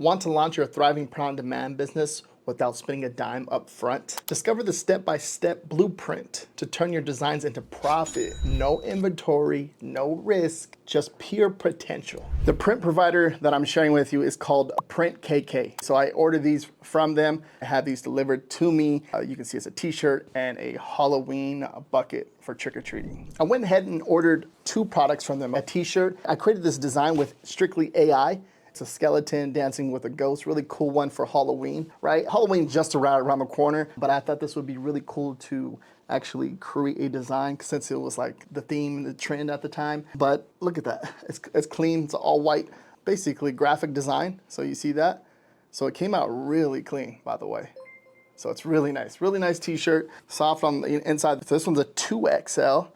Want to launch your thriving print-on-demand business without spending a dime up front? Discover the step-by-step blueprint to turn your designs into profit. No inventory, no risk, just pure potential. The print provider that I'm sharing with you is called PrintKK. So I ordered these from them. I had these delivered to me. You can see it's a t-shirt and a Halloween bucket for trick-or-treating. I went ahead and ordered 2 products from them. A t-shirt. I created this design with strictly AI. It's a skeleton dancing with a ghost. Really cool one for Halloween, right? Halloween's just around the corner, but I thought this would be really cool to actually create a design since it was like the theme and the trend at the time. But look at that. It's clean. It's all white, basically graphic design. So you see that? So it came out really clean, by the way. So it's really nice t-shirt, soft on the inside. So this one's a 2XL.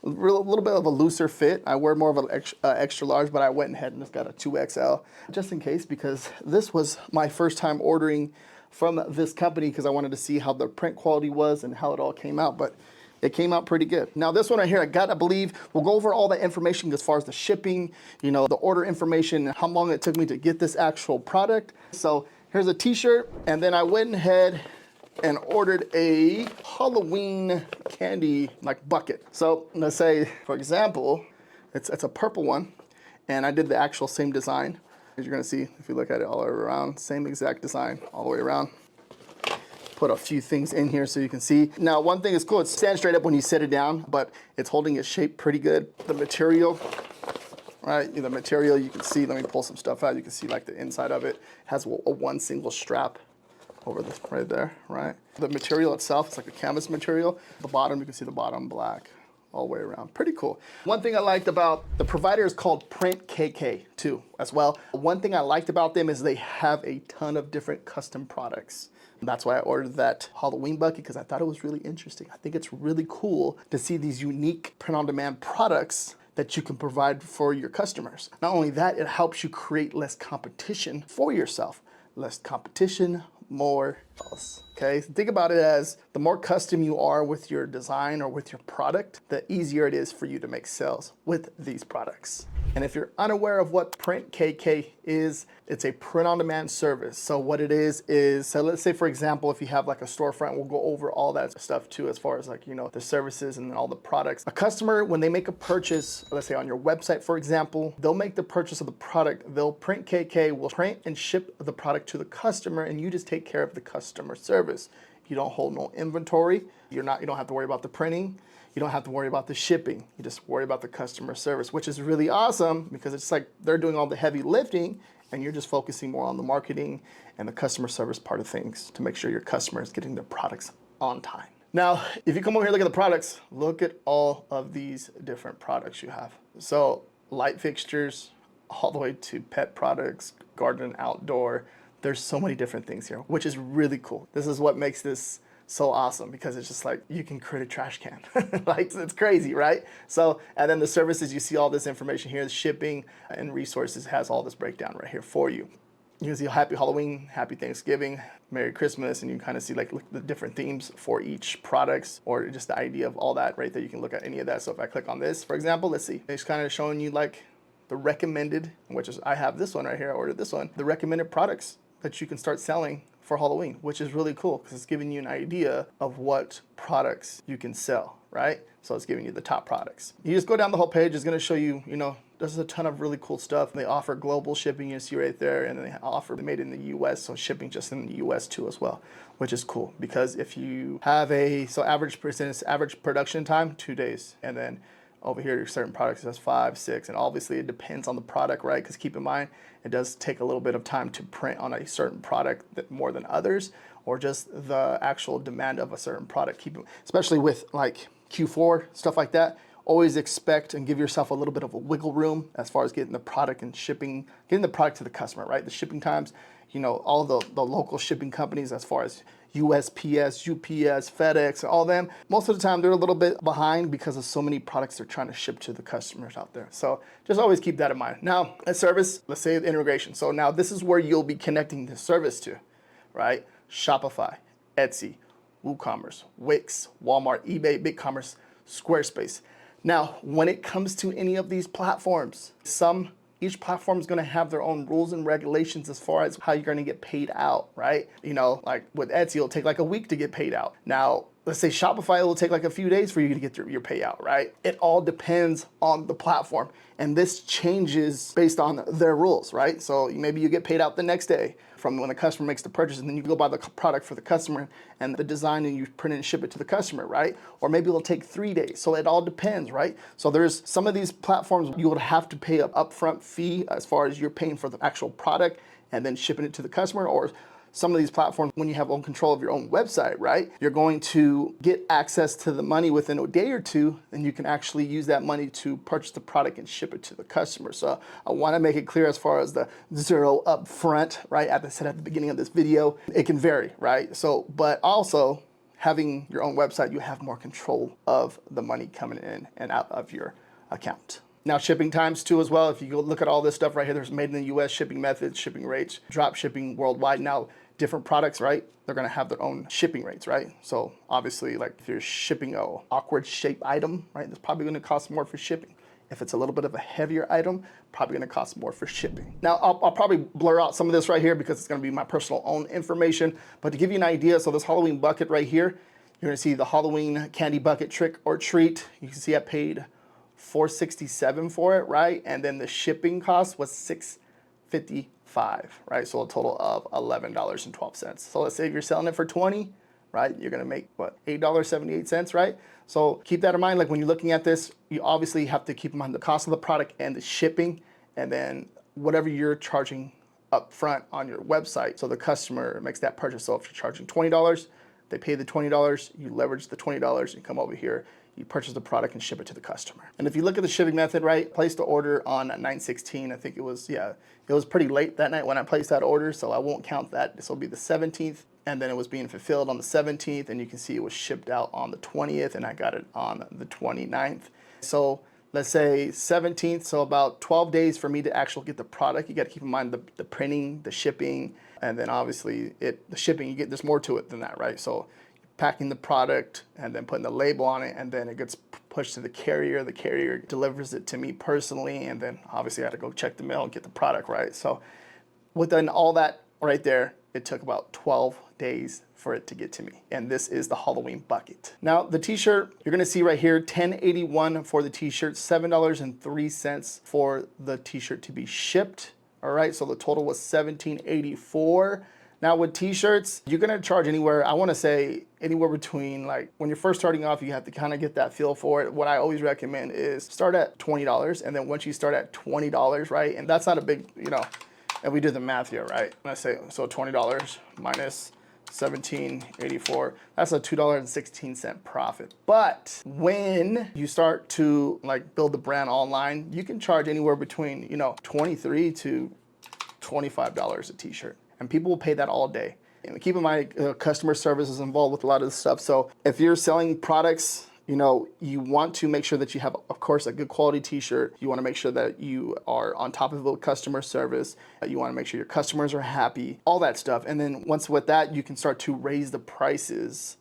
A little bit of a looser fit. I wear more of an extra large, but I went ahead and just got a 2XL just in case, because this was my first time ordering from this company because I wanted to see how the print quality was and how it all came out, but it came out pretty good. Now this one right here, I gotta believe, we'll go over all the information as far as the shipping, you know, the order information, how long it took me to get this actual product. So here's a t-shirt, and then I went ahead and ordered a Halloween candy like bucket. So let's say, for example, it's a purple one, and I did the actual same design. As you're gonna see, if you look at it all around, same exact design all the way around. Put a few things in here so you can see. Now, one thing is cool, it stands straight up when you sit it down, but it's holding its shape pretty good. The material, right? The material you can see, let me pull some stuff out. You can see like the inside of it has one single strap over this right there, right? The material itself, it's like a canvas material. The bottom, you can see the bottom black all the way around. Pretty cool. One thing I liked about the provider is called PrintKK too, as well. One thing I liked about them is they have a ton of different custom products. That's why I ordered that Halloween bucket, because I thought it was really interesting. I think it's really cool to see these unique print-on-demand products that you can provide for your customers. Not only that, it helps you create less competition for yourself. Less competition, more sales. Okay, so think about it as the more custom you are with your design or with your product, the easier it is for you to make sales with these products. And if you're unaware of what PrintKK is, it's a print-on-demand service. So what it is, so let's say for example, if you have like a storefront, we'll go over all that stuff too, as far as like, you know, the services and all the products. A customer, when they make a purchase, let's say on your website, for example, they'll make the purchase of the product. PrintKK will print and ship the product to the customer, and you just take care of the customer service. You don't hold no inventory. You don't have to worry about the printing. You don't have to worry about the shipping. You just worry about the customer service, which is really awesome because it's like they're doing all the heavy lifting and you're just focusing more on the marketing and the customer service part of things to make sure your customer is getting their products on time. Now, if you come over here, look at the products, look at all of these different products you have. So light fixtures, all the way to pet products, garden and outdoor. There's so many different things here, which is really cool. This is what makes this so awesome, because it's just like you can create a trash can. Like, it's crazy, right? So, and then the services, you see all this information here, the shipping and resources has all this breakdown right here for you. You can see Happy Halloween, Happy Thanksgiving, Merry Christmas, and you can kind of see like the different themes for each products, or just the idea of all that right there. You can look at any of that. So if I click on this, for example, let's see, it's kind of showing you like the recommended, which is, I have this one right here, I ordered this one, the recommended products that you can start selling for Halloween, which is really cool because it's giving you an idea of what products you can sell, right? So it's giving you the top products. You just go down the whole page, it's gonna show you, you know, there's a ton of really cool stuff. They offer global shipping, you see right there, and they offer made in the US, so shipping just in the US too as well, which is cool because if you have average production time, 2 days, and then over here, certain products, that's 5, 6, and obviously it depends on the product, right? Because keep in mind, it does take a little bit of time to print on a certain product more than others, or just the actual demand of a certain product. Especially with like Q4, stuff like that, always expect and give yourself a little bit of a wiggle room as far as getting the product and shipping, getting the product to the customer, right? The shipping times, you know, all the local shipping companies as far as USPS, UPS, FedEx, all them, most of the time they're a little bit behind because of so many products they're trying to ship to the customers out there. So just always keep that in mind. Now, a service, let's say the integration. So now this is where you'll be connecting the service to, right? Shopify, Etsy, WooCommerce, Wix, Walmart, eBay, BigCommerce, Squarespace. Now, when it comes to any of these platforms, some Each platform is going to have their own rules and regulations as far as how you're going to get paid out, right? You know, like with Etsy, it'll take like a week to get paid out. Now, let's say Shopify, it will take like a few days for you to get your payout, right? It all depends on the platform. And this changes based on their rules, right? So maybe you get paid out the next day from when the customer makes the purchase, and then you go buy the product for the customer and the design, and you print it and ship it to the customer, right? Or maybe it'll take 3 days. So it all depends, right? So there's some of these platforms you would have to pay an upfront fee as far as you're paying for the actual product and then shipping it to the customer. Or some of these platforms, when you have own control of your own website, right, you're going to get access to the money within a day or two, and you can actually use that money to purchase the product and ship it to the customer. So I want to make it clear as far as the zero upfront, right, as I said at the beginning of this video, it can vary, right? So, but also having your own website, you have more control of the money coming in and out of your account. Now, shipping times too as well. If you go look at all this stuff right here, there's made in the US, shipping methods, shipping rates, drop shipping worldwide. Now, different products, right? They're gonna have their own shipping rates, right? So obviously, like if you're shipping a awkward shaped item, right, it's probably gonna cost more for shipping. If it's a little bit of a heavier item, probably gonna cost more for shipping. Now, I'll probably blur out some of this right here because it's gonna be my personal own information, but to give you an idea, so this Halloween bucket right here, you're gonna see the Halloween candy bucket trick or treat. You can see I paid $4.67 for it, right? And then the shipping cost was $6.55, right? So a total of $11.12. So let's say if you're selling it for $20, right? You're gonna make what, $8.78, right? So keep that in mind. Like when you're looking at this, you obviously have to keep in mind the cost of the product and the shipping, and then whatever you're charging up front on your website. So the customer makes that purchase. So if you're charging $20, they pay the $20, you leverage the $20, you come over here, you purchase the product and ship it to the customer. And if you look at the shipping method, right, placed the order on 9/16, I think it was, yeah, it was pretty late that night when I placed that order, so I won't count that. This will be the 17th, and then it was being fulfilled on the 17th, and you can see it was shipped out on the 20th, and I got it on the 29th. So let's say 17th, so about 12 days for me to actually get the product. You got to keep in mind the printing, the shipping, and then obviously the shipping, there's more to it than that, right? So packing the product and then putting the label on it, and then it gets pushed to the carrier delivers it to me personally, and then obviously I had to go check the mail and get the product, right? So within all that right there, it took about 12 days for it to get to me. And this is the Halloween bucket. Now the t-shirt, you're gonna see right here, $10.81 for the t-shirt, $7.03 for the t-shirt to be shipped. All right, so the total was $17.84. Now with t-shirts, you're gonna charge anywhere, I wanna say anywhere between, like when you're first starting off, you have to kind of get that feel for it. What I always recommend is start at $20, and then once you start at $20, right? And that's not a big, you know, and we did the math here, right? Let's say, so $20 minus $17.84, that's a $2.16 profit. But when you start to like build the brand online, you can charge anywhere between, you know, $23 to $25 a t-shirt. And people will pay that all day. And keep in mind, customer service is involved with a lot of this stuff. So if you're selling products, you know, you want to make sure that you have, of course, a good quality t-shirt. You want to make sure that you are on top of it with customer service. You want to make sure your customers are happy, all that stuff. And then once with that, you can start to raise the prices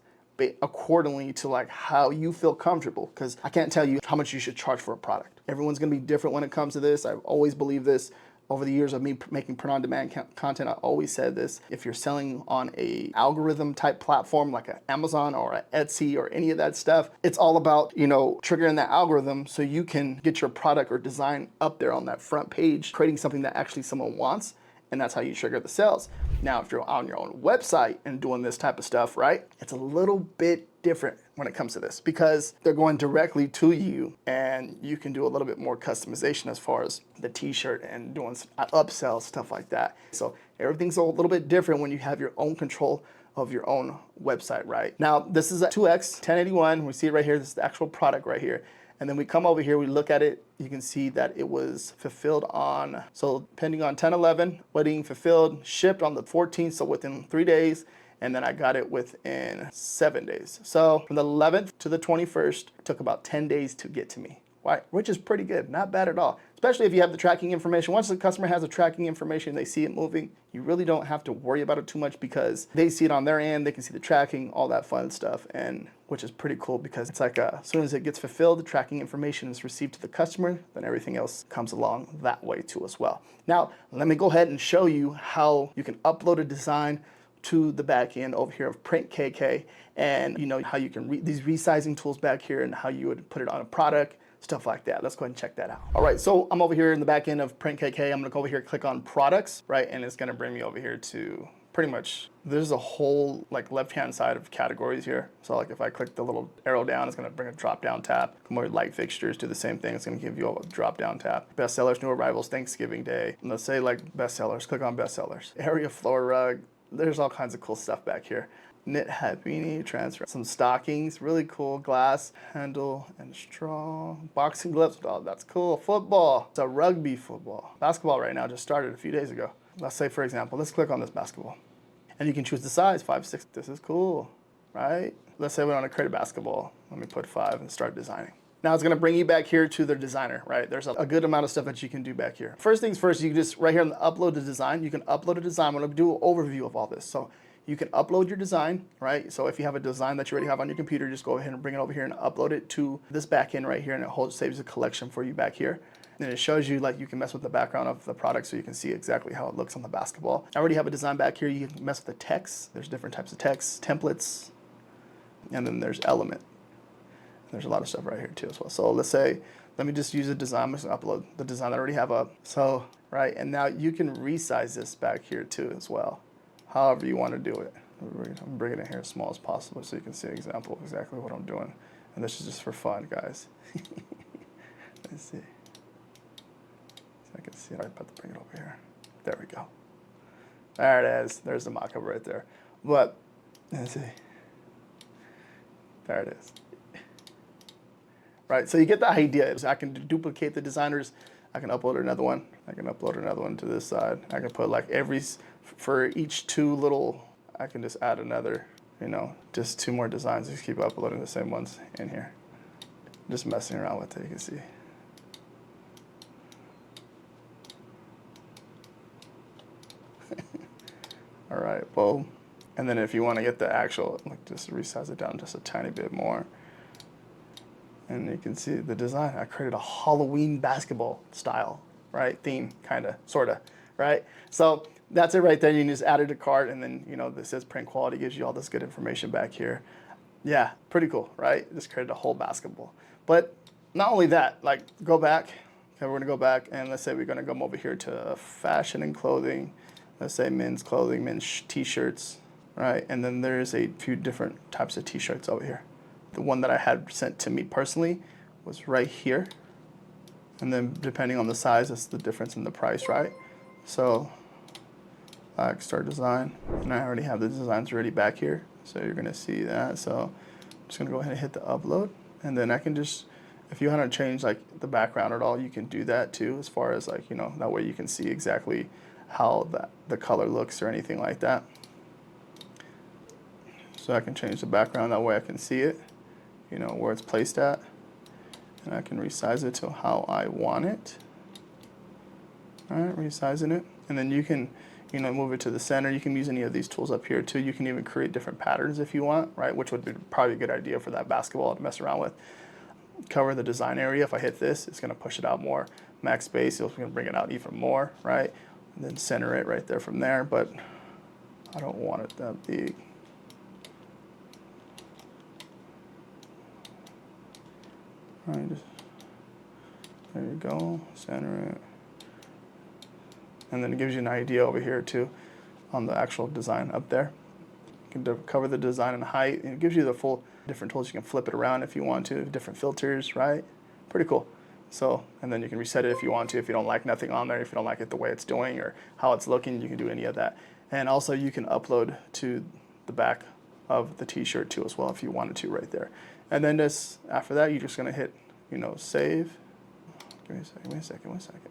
accordingly to like how you feel comfortable. Because I can't tell you how much you should charge for a product. Everyone's going to be different when it comes to this. I've always believed this. Over the years of me making print-on-demand content, I always said this: if you're selling on a algorithm type platform like an Amazon or an Etsy or any of that stuff, it's all about, you know, triggering that algorithm so you can get your product or design up there on that front page, creating something that actually someone wants, and that's how you trigger the sales. Now, if you're on your own website and doing this type of stuff, right, it's a little bit different when it comes to this because they're going directly to you, and you can do a little bit more customization as far as the t-shirt and doing upsells, stuff like that. So everything's a little bit different when you have your own control of your own website, right? Now, this is a 2X 1081. We see it right here. This is the actual product right here. And then we come over here, we look at it, you can see that it was fulfilled on, so pending on 10/11, waiting fulfilled, shipped on the 14th, so within 3 days, and then I got it within 7 days. So from the 11th to the 21st, it took about 10 days to get to me, right? Which is pretty good, not bad at all. especially if you have the tracking information. Once the customer has the tracking information, they see it moving, you really don't have to worry about it too much because they see it on their end, they can see the tracking, all that fun stuff, and which is pretty cool because it's like as soon as it gets fulfilled, the tracking information is received to the customer, then everything else comes along that way too as well. Now, let me go ahead and show you how you can upload a design to the back end over here of PrintKK, and you know how you can these resizing tools back here and how you would put it on a product, stuff like that. Let's go ahead and check that out. All right, so I'm over here in the back end of PrintKK. I'm gonna go over here, click on products, right? And it's gonna bring me over here to pretty much, there's a whole like left-hand side of categories here. So like if I click the little arrow down, it's gonna bring a drop-down tab. More light fixtures, do the same thing. It's gonna give you a drop-down tab. Bestsellers, new arrivals, Thanksgiving Day. And let's say like bestsellers, click on bestsellers. Area floor rug, there's all kinds of cool stuff back here. Knit hat beanie, transfer, some stockings, really cool, glass, handle, and straw. Boxing gloves, oh, that's cool. Football, it's a rugby football. Basketball right now just started a few days ago. Let's say, for example, let's click on this basketball. And you can choose the size, 5, 6, this is cool, right? Let's say we want to create a basketball. Let me put 5 and start designing. Now it's gonna bring you back here to the designer, right? There's a good amount of stuff that you can do back here. First things first, you can just, right here on the upload the design, you can upload a design. I'm gonna do an overview of all this. So you can upload your design, right? So if you have a design that you already have on your computer, just go ahead and bring it over here and upload it to this backend right here, and it saves a collection for you back here. And it shows you like you can mess with the background of the product so you can see exactly how it looks on the basketball. I already have a design back here. You can mess with the text. There's different types of text, templates, and then there's element. There's a lot of stuff right here too as well. So let's say, let me just use a design. I'm just gonna upload the design that I already have up. So, right, and now you can resize this back here too as well, however you want to do it. I'm bringing it here as small as possible so you can see an example of exactly what I'm doing. And this is just for fun, guys. Let's see. So I can see it. I'm about to bring it over here. There we go. There it is. There's the mock-up right there. But, let's see. There it is. Right, so you get the idea. So I can duplicate the designers. I can upload another one. I can upload another one to this side. I can put like for each 2 little, I can just add another, you know, just 2 more designs. Just keep uploading the same ones in here. Just messing around with it, you can see. All right, boom. And then if you want to get the actual, like just resize it down just a tiny bit more. And you can see the design. I created a Halloween basketball style, right? Theme, kind of, sort of, right? So that's it right there. You can just add it to cart, and then, you know, this says print quality, gives you all this good information back here. Yeah, pretty cool, right? Just created a whole basketball. But not only that, like go back. Okay, we're gonna go back, and let's say we're gonna come over here to fashion and clothing. Let's say men's clothing, men's t-shirts, right? And then there's a few different types of t-shirts over here. The one that I had sent to me personally was right here. And then depending on the size, that's the difference in the price, right? So I start design, and I already have the designs ready back here. So you're gonna see that. So I'm just gonna go ahead and hit the upload. And then I can just, if you want to change like the background at all, you can do that too, as far as like, you know, that way you can see exactly how the color looks or anything like that. So I can change the background, that way I can see it, you know, where it's placed at, and I can resize it to how I want it. All right, resizing it, and then you can, you know, move it to the center. You can use any of these tools up here too. You can even create different patterns if you want, right, which would be probably a good idea for that basketball to mess around with. Cover the design area. If I hit this, it's going to push it out more. Max space, it's going to bring it out even more, right, and then center it right there from there, but I don't want it that big. Right, just, there you go, center it. And then it gives you an idea over here too on the actual design up there. You can cover the design and height, and it gives you the full different tools. You can flip it around if you want to, different filters, right? Pretty cool. So, and then you can reset it if you want to, if you don't like nothing on there, if you don't like it the way it's doing or how it's looking, you can do any of that. And also you can upload to the back of the t-shirt too as well if you wanted to right there. And then just after that, you're just gonna hit, you know, save. Give me a second, one second.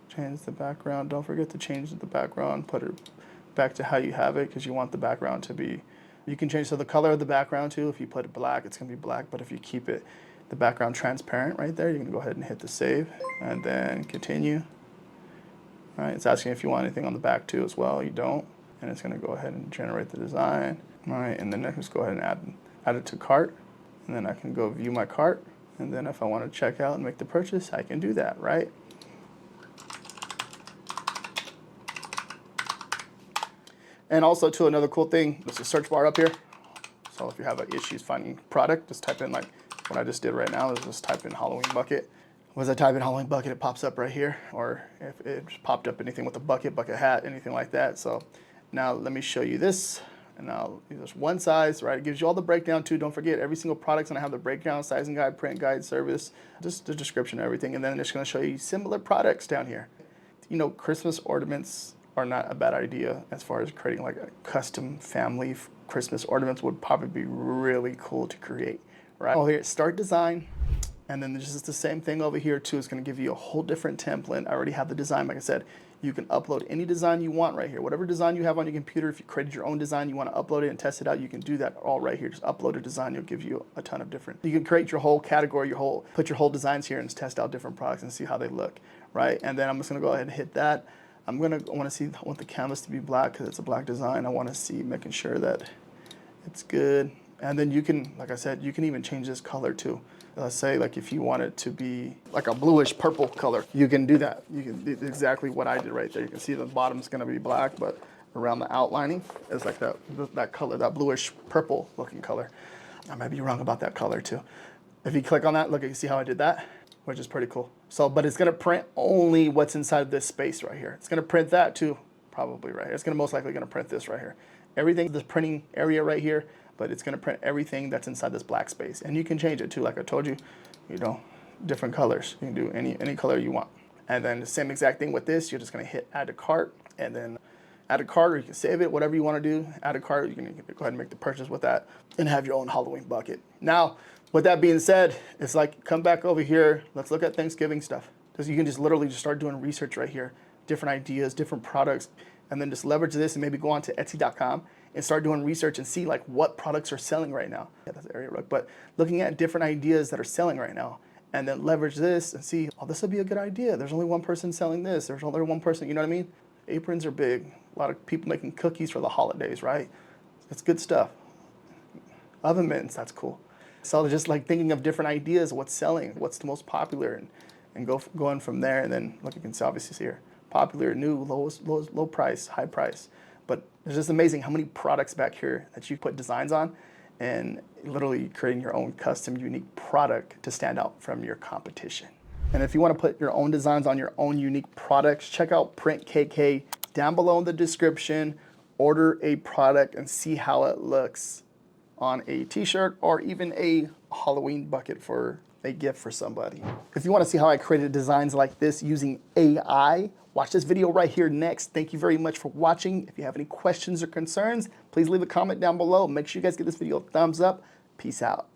Change the background. Don't forget to change the background. Put it back to how you have it, because you want the background to be, you can change so the color of the background too. If you put it black, it's gonna be black, but if you keep it the background transparent right there. You can go ahead and hit the save and then continue. All right, it's asking if you want anything on the back too as well. You don't, and it's gonna go ahead and generate the design. All right, and then I just go ahead and add it to cart, and then I can go view my cart, and then if I want to check out and make the purchase, I can do that, right? And also too, another cool thing, there's a search bar up here. So if you have issues finding product, just type in like what I just did right now, is just type in Halloween bucket. Once I type in Halloween bucket, it pops up right here, or if it just popped up anything with a bucket hat, anything like that. So now let me show you this. And now there's one size, right? It gives you all the breakdown too. Don't forget, every single product's gonna have the breakdown, sizing guide, print guide, service, just the description, everything. And then it's gonna show you similar products down here. You know, Christmas ornaments are not a bad idea as far as creating like a custom family Christmas ornaments would probably be really cool to create, right? Oh, here, start design. And then there's just the same thing over here too. It's gonna give you a whole different template. I already have the design, like I said. You can upload any design you want right here. Whatever design you have on your computer, if you created your own design, you wanna upload it and test it out, you can do that all right here. Just upload a design, it'll give you a ton of different. You can create your whole category, put your whole designs here and test out different products and see how they look, right? And then I'm just gonna go ahead and hit that. I want the canvas to be black because it's a black design. I wanna see, making sure that it's good. And then you can, like I said, you can even change this color too. Let's say like if you want it to be like a bluish purple color, you can do that. You can do exactly what I did right there. You can see the bottom's gonna be black, but around the outlining, it's like that color, that bluish purple looking color. I might be wrong about that color too. If you click on that, look, you see how I did that, which is pretty cool. So, but it's gonna print only what's inside this space right here. It's gonna print that too, probably right here. It's gonna most likely gonna print this right here. Everything, this printing area right here, but it's gonna print everything that's inside this black space. And you can change it too, like I told you, different colors. You can do any color you want. And then the same exact thing with this, you're just gonna hit add to cart, and then add a cart, or you can save it, whatever you wanna do, add a cart, you can go ahead and make the purchase with that and have your own Halloween bucket. Now, with that being said, it's like, come back over here, let's look at Thanksgiving stuff. Because you can just literally just start doing research right here, different ideas, different products, and then just leverage this and maybe go on to Etsy.com and start doing research and see like what products are selling right now. Yeah, that's area rug, but looking at different ideas that are selling right now, and then leverage this and see, oh, this would be a good idea. There's only one person selling this. There's only one person, you know what I mean? Aprons are big. A lot of people making cookies for the holidays, right? It's good stuff. Oven mitts, that's cool. So just like thinking of different ideas, what's selling, what's the most popular, and going from there. And then look, you can see obviously here, popular, new, low price, high price. But it's just amazing how many products back here that you put designs on, and literally creating your own custom, unique product to stand out from your competition. And if you want to put your own designs on your own unique products, check out PrintKK down below in the description. Order a product and see how it looks on a t-shirt or even a Halloween bucket for a gift for somebody. If you want to see how I created designs like this using AI, watch this video right here next. Thank you very much for watching. If you have any questions or concerns, please leave a comment down below. Make sure you guys give this video a thumbs up. Peace out.